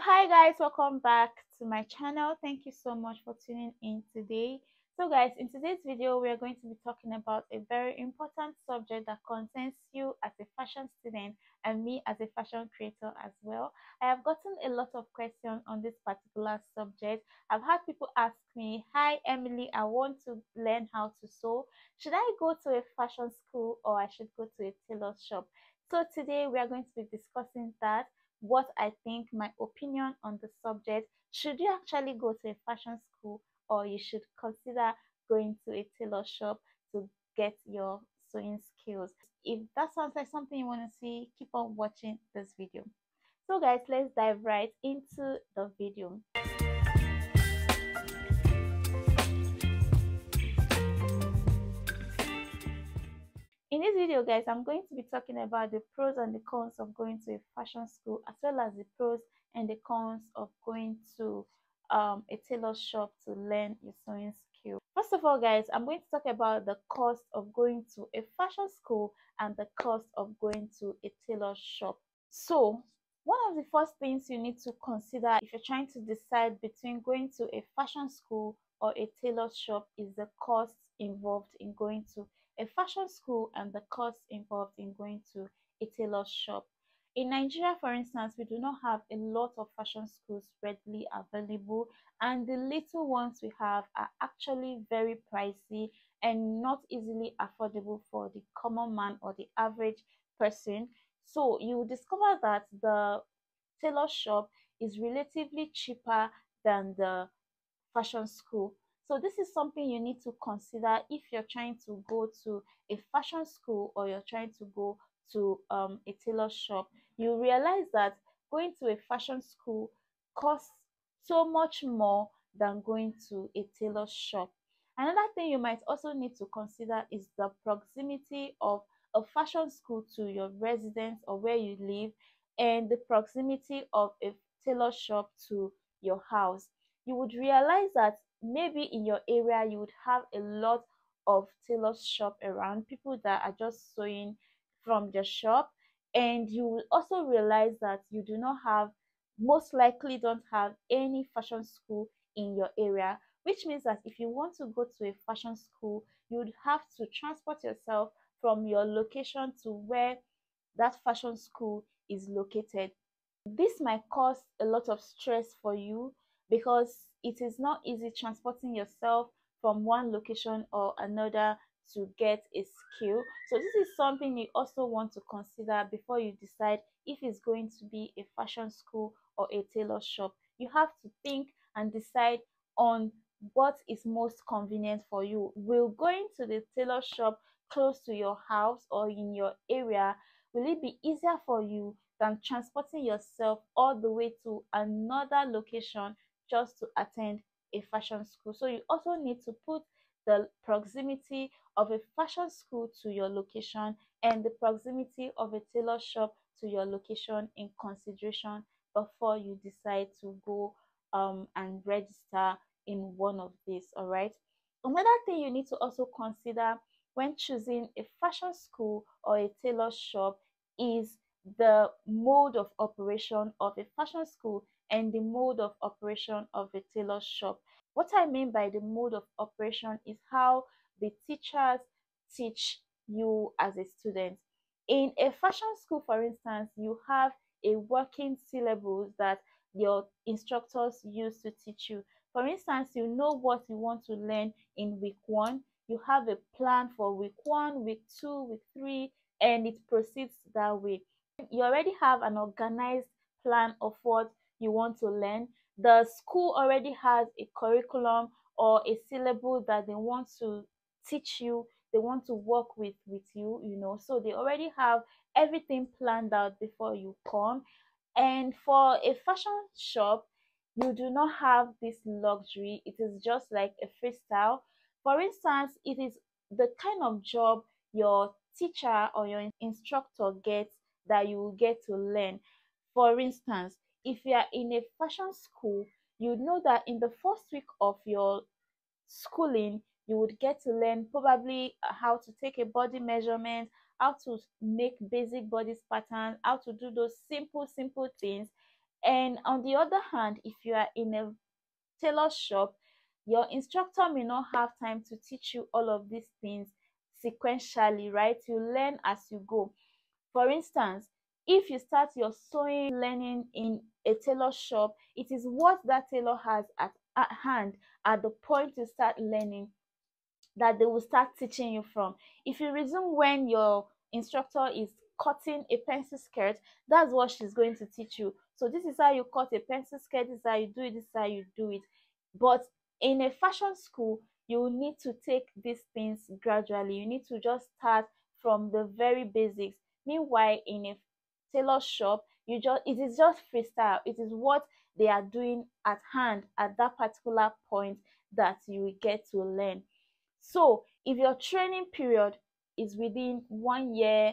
Hi guys, welcome back to my channel. Thank you so much for tuning in today. So guys, in today's video we are going to be talking about a very important subject that concerns you as a fashion student and me as a fashion creator as well. I have gotten a lot of questions on this particular subject. I've had people ask me, "Hi Emily, I want to learn how to sew. Should I go to a fashion school or I should go to a tailor shop?" So today we are going to be discussing that, what I think, my opinion on the subject. Should you actually go to a fashion school or you should consider going to a tailor shop to get your sewing skills? If that sounds like something you want to see, keep on watching this video. So guys, let's dive right into the video. In this video guys, I'm going to be talking about the pros and the cons of going to a fashion school, as well as the pros and the cons of going to a tailor shop to learn your sewing skill. First of all guys, I'm going to talk about the cost of going to a fashion school and the cost of going to a tailor shop. So one of the first things you need to consider if you're trying to decide between going to a fashion school or a tailor shop is the cost involved in going to a fashion school and the cost involved in going to a tailor shop. In Nigeria, for instance, we do not have a lot of fashion schools readily available, and the little ones we have are actually very pricey and not easily affordable for the common man or the average person. So you will discover that the tailor shop is relatively cheaper than the fashion school. So this is something you need to consider if you're trying to go to a fashion school or you're trying to go to a tailor shop. You realize that going to a fashion school costs so much more than going to a tailor shop. Another thing you might also need to consider is the proximity of a fashion school to your residence or where you live, and the proximity of a tailor shop to your house. You would realize that maybe in your area you would have a lot of tailor shop around, people that are just sewing from the shop, and you will also realize that you do not have, most likely don't have any fashion school in your area, which means that if you want to go to a fashion school, you would have to transport yourself from your location to where that fashion school is located. This might cause a lot of stress for you because it is not easy transporting yourself from one location or another to get a skill. So this is something you also want to consider before you decide if it's going to be a fashion school or a tailor shop. You have to think and decide on what is most convenient for you. Will going to the tailor shop close to your house or in your area, will it be easier for you than transporting yourself all the way to another location just to attend a fashion school? So you also need to put the proximity of a fashion school to your location and the proximity of a tailor shop to your location in consideration before you decide to go and register in one of these. All right. Another thing you need to also consider when choosing a fashion school or a tailor shop is the mode of operation of a fashion school and the mode of operation of a tailor shop. What I mean by the mode of operation is how the teachers teach you as a student. In a fashion school, for instance, you have a working syllabus that your instructors use to teach you. For instance, you know what you want to learn in week one. You have a plan for week one, week two, week three, and it proceeds that way. You already have an organized plan of what you want to learn. The school already has a curriculum or a syllabus that they want to teach you, they want to work with you, so they already have everything planned out before you come. And for a fashion shop, you do not have this luxury. It is just like a freestyle. For instance, it is the kind of job your teacher or your instructor gets that you will get to learn. For instance, if you are in a fashion school, you know that in the first week of your schooling, you would get to learn probably how to take a body measurement, how to make basic body patterns, how to do those simple things. And on the other hand, if you are in a tailor shop, your instructor may not have time to teach you all of these things sequentially, right? You learn as you go. For instance, if you start your sewing learning in a tailor shop, it is what that tailor has at hand at the point you start learning that they will start teaching you from. If you resume when your instructor is cutting a pencil skirt, that's what she's going to teach you. So this is how you cut a pencil skirt, this is how you do it, this is how you do it. But in a fashion school, you need to take these things gradually. You need to just start from the very basics. Meanwhile, in a tailor shop, it is just freestyle. It is what they are doing at hand at that particular point that you will get to learn. So if your training period is within 1 year,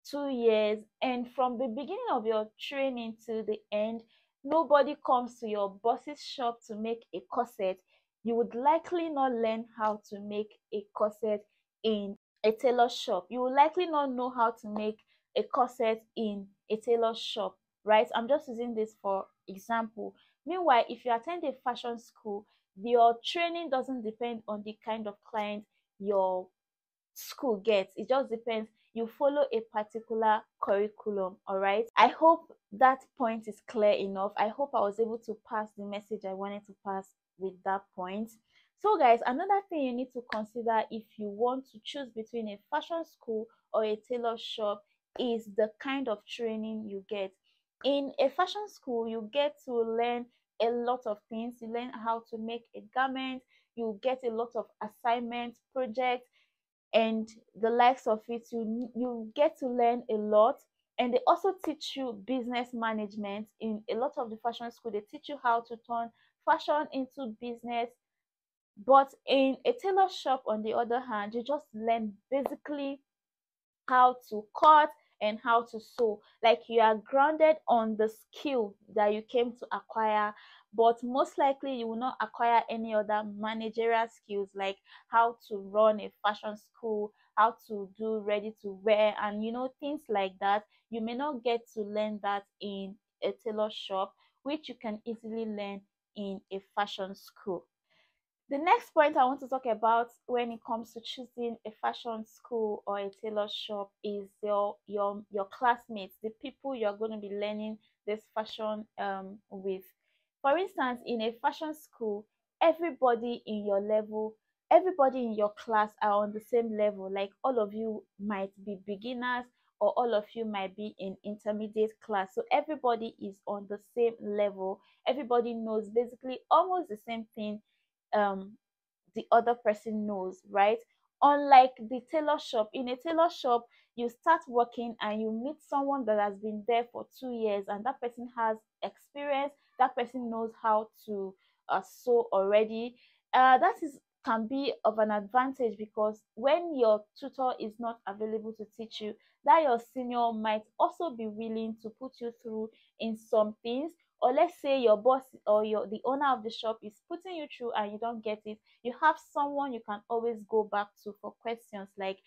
2 years, and from the beginning of your training to the end, nobody comes to your boss's shop to make a corset, you would likely not learn how to make a corset in a tailor shop. You will likely not know how to make a corset in a tailor shop, right? I'm just using this for example. Meanwhile, if you attend a fashion school, your training doesn't depend on the kind of client your school gets. It just depends. You follow a particular curriculum. All right, I hope that point is clear enough. I hope I was able to pass the message I wanted to pass with that point. So guys, another thing you need to consider if you want to choose between a fashion school or a tailor shop is the kind of training you get. In a fashion school, you get to learn a lot of things. You learn how to make a garment, you get a lot of assignments, projects, and the likes of it. You get to learn a lot. And they also teach you business management. In a lot of the fashion school, they teach you how to turn fashion into business. But in a tailor shop, on the other hand, you just learn basically how to cut and how to sew. Like, you are grounded on the skill that you came to acquire, but most likely you will not acquire any other managerial skills like how to run a fashion school, how to do ready to wear, and things like that. You may not get to learn that in a tailor shop, which you can easily learn in a fashion school. The next point I want to talk about when it comes to choosing a fashion school or a tailor shop is your classmates, the people you're going to be learning this fashion with. For instance, in a fashion school, everybody in your level, everybody in your class are on the same level. Like, all of you might be beginners, or all of you might be in intermediate class. So everybody is on the same level. Everybody knows basically almost the same thing um the other person knows, right? Unlike the tailor shop, in a tailor shop, you start working and you meet someone that has been there for 2 years, and that person has experience, that person knows how to sew already. That is can be of an advantage, because when your tutor is not available to teach you, that your senior might also be willing to put you through in some things. Or let's say your boss or the owner of the shop is putting you through and you don't get it, you have someone you can always go back to for questions like,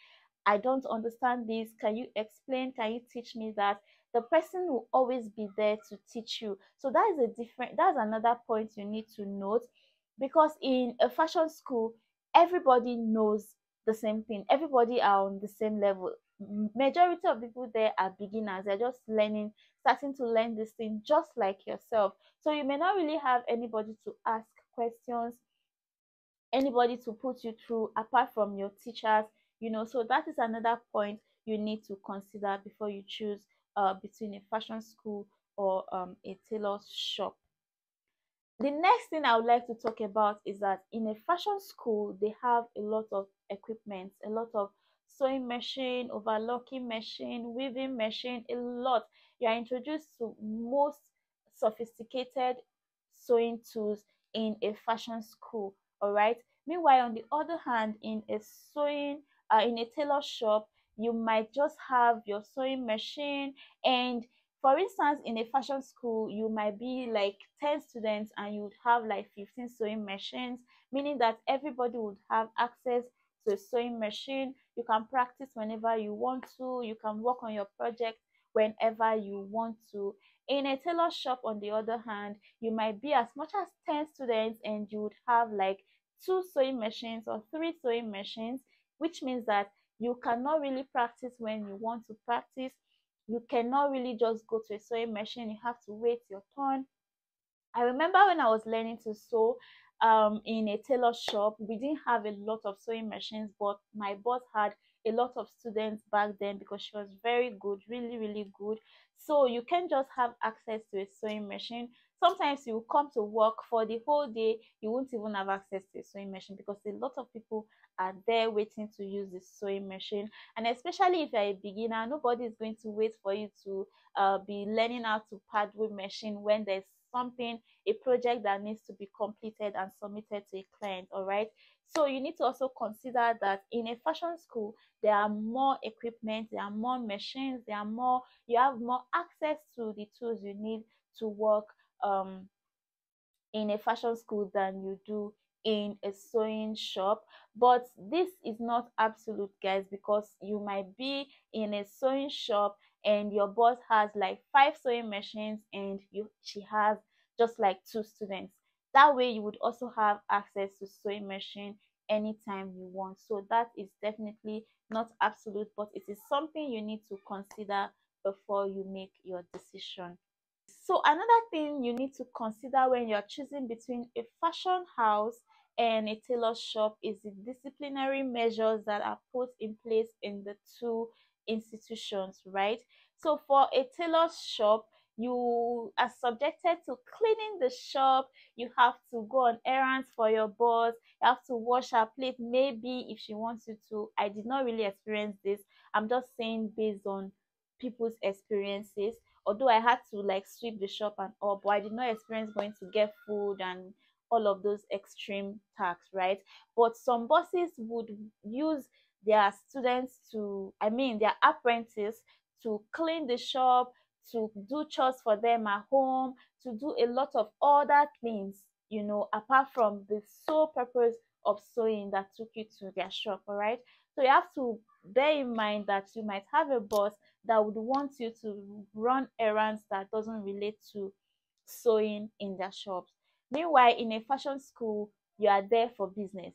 I don't understand this, can you explain, can you teach me that? The person will always be there to teach you. So that's another point you need to note, because in a fashion school, everybody knows the same thing, everybody are on the same level. Majority of people there are beginners, they're just learning, starting to learn this thing just like yourself. So you may not really have anybody to ask questions, anybody to put you through apart from your teachers. So that is another point you need to consider before you choose between a fashion school or a tailor shop. The next thing I would like to talk about is that in a fashion school, they have a lot of equipment, a lot of sewing machine, overlocking machine, weaving machine, a lot. You are introduced to most sophisticated sewing tools in a fashion school. All right. Meanwhile, on the other hand, in a tailor shop, you might just have your sewing machine. And for instance, in a fashion school, you might be like 10 students and you would have like 15 sewing machines, meaning that everybody would have access to a sewing machine. You can practice whenever you want to, you can work on your project whenever you want to. In a tailor shop, on the other hand, you might be as much as 10 students and you would have like two sewing machines or three sewing machines, which means that you cannot really practice when you want to practice. You cannot really just go to a sewing machine, you have to wait your turn. I remember when I was learning to sew in a tailor shop, we didn't have a lot of sewing machines, but my boss had a lot of students back then because she was very good, really, really good. So you can just have access to a sewing machine. Sometimes you come to work for the whole day, you won't even have access to a sewing machine because a lot of people are there waiting to use the sewing machine. And especially if you're a beginner, nobody is going to wait for you to be learning how to pad with machine when there's something, a project that needs to be completed and submitted to a client. All right, so you need to also consider that in a fashion school there are more equipment, there are more machines, there are more, you have more access to the tools you need to work um in a fashion school than you do in a sewing shop. But this is not absolute, guys, because you might be in a sewing shop and your boss has like five sewing machines and she has just like two students. That way you would also have access to sewing machine anytime you want. So that is definitely not absolute, but it is something you need to consider before you make your decision. So another thing you need to consider when you're choosing between a fashion house and a tailor shop is the disciplinary measures that are put in place in the two institutions, right? So for a tailor shop, you are subjected to cleaning the shop, you have to go on errands for your boss, you have to wash her plate maybe if she wants you to. I did not really experience this. I'm just saying based on people's experiences, although I had to like sweep the shop and all, but I did not experience going to get food and all of those extreme tasks, right? But some bosses would use their students to, I mean, their apprentice to clean the shop, to do chores for them at home, to do a lot of other things, apart from the sole purpose of sewing that took you to their shop, all right? So you have to bear in mind that you might have a boss that would want you to run errands that doesn't relate to sewing in their shops. Meanwhile, in a fashion school, you are there for business.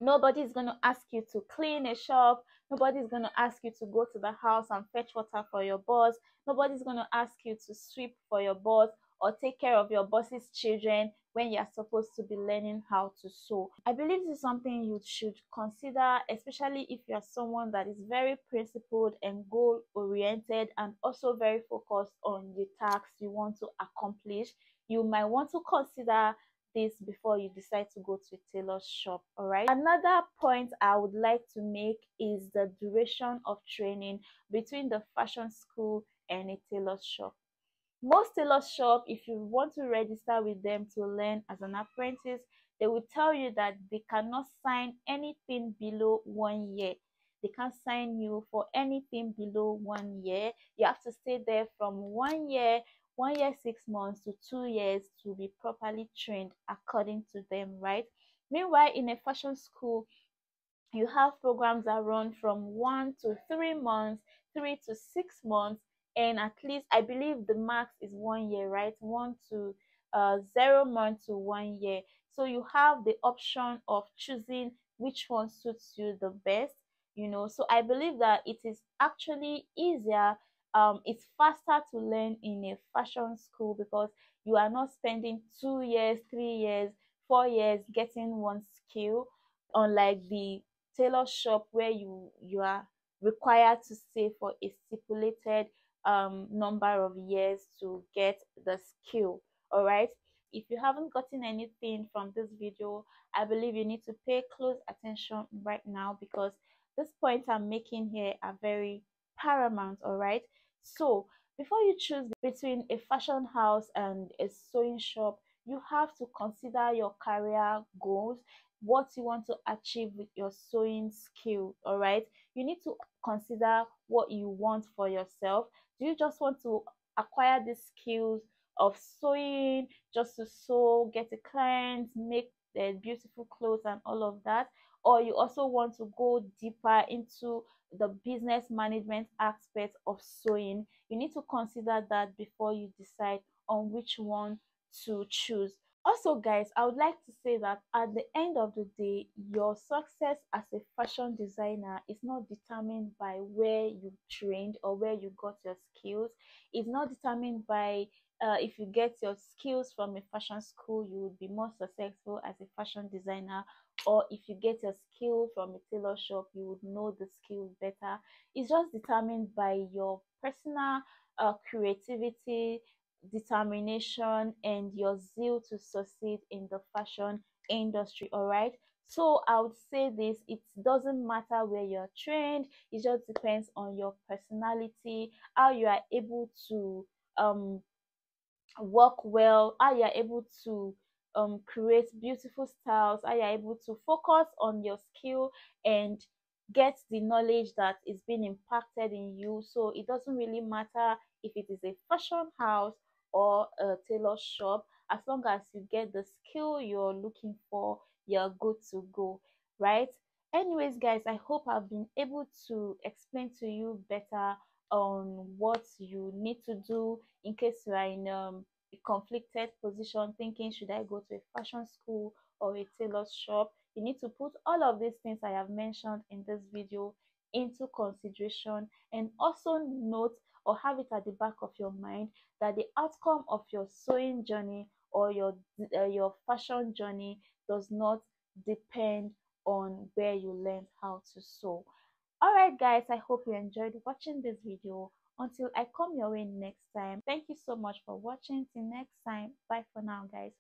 Nobody's going to ask you to clean a shop. Nobody's going to ask you to go to the house and fetch water for your boss. Nobody's going to ask you to sweep for your boss or take care of your boss's children when you're supposed to be learning how to sew. I believe this is something you should consider, especially if you're someone that is very principled and goal oriented and also very focused on the tasks you want to accomplish. You might want to consider this before you decide to go to a tailor shop. All right, another point I would like to make is the duration of training between the fashion school and a tailor shop. Most tailor shop, if you want to register with them to learn as an apprentice, they will tell you that they cannot sign anything below 1 year. They can't sign you for anything below 1 year. You have to stay there from 1 year, 1 year 6 months to 2 years to be properly trained according to them, right? Meanwhile, in a fashion school, you have programs that run from 1 to 3 months, 3 to 6 months, and at least I believe the max is 1 year, right? 0 month to 1 year. So you have the option of choosing which one suits you the best. So I believe that it is actually easier. It's faster to learn in a fashion school because you are not spending 2 years, 3 years, 4 years getting one skill, unlike the tailor shop where you are required to stay for a stipulated number of years to get the skill. All right, if you haven't gotten anything from this video, I believe you need to pay close attention right now because these points I'm making here are very paramount. All right, so before you choose between a fashion house and a sewing shop, you have to consider your career goals, what you want to achieve with your sewing skill. All right, you need to consider what you want for yourself. Do you just want to acquire the skills of sewing just to sew, get a client, make the beautiful clothes and all of that? or you also want to go deeper into the business management aspect of sewing, you need to consider that before you decide on which one to choose. Also, guys, I would like to say that at the end of the day, your success as a fashion designer is not determined by where you trained or where you got your skills. It's not determined by if you get your skills from a fashion school, you would be more successful as a fashion designer, or if you get your skill from a tailor shop, you would know the skills better. It's just determined by your personal creativity, determination, and your zeal to succeed in the fashion industry. All right, so I would say this: it doesn't matter where you're trained, it just depends on your personality, how you are able to um work well, how you're able to create beautiful styles, how you're able to focus on your skill and get the knowledge that is being impacted in you. So it doesn't really matter if it is a fashion house or a tailor shop. As long as you get the skill you're looking for, you're good to go, right? Anyways, guys, I hope I've been able to explain to you better on what you need to do in case you are in a conflicted position, thinking, should I go to a fashion school or a tailor shop? You need to put all of these things I have mentioned in this video into consideration, and also note or have it at the back of your mind that the outcome of your sewing journey or your fashion journey does not depend on where you learned how to sew. Alright, guys, I hope you enjoyed watching this video. Until I come your way next time, thank you so much for watching. Till next time, bye for now, guys.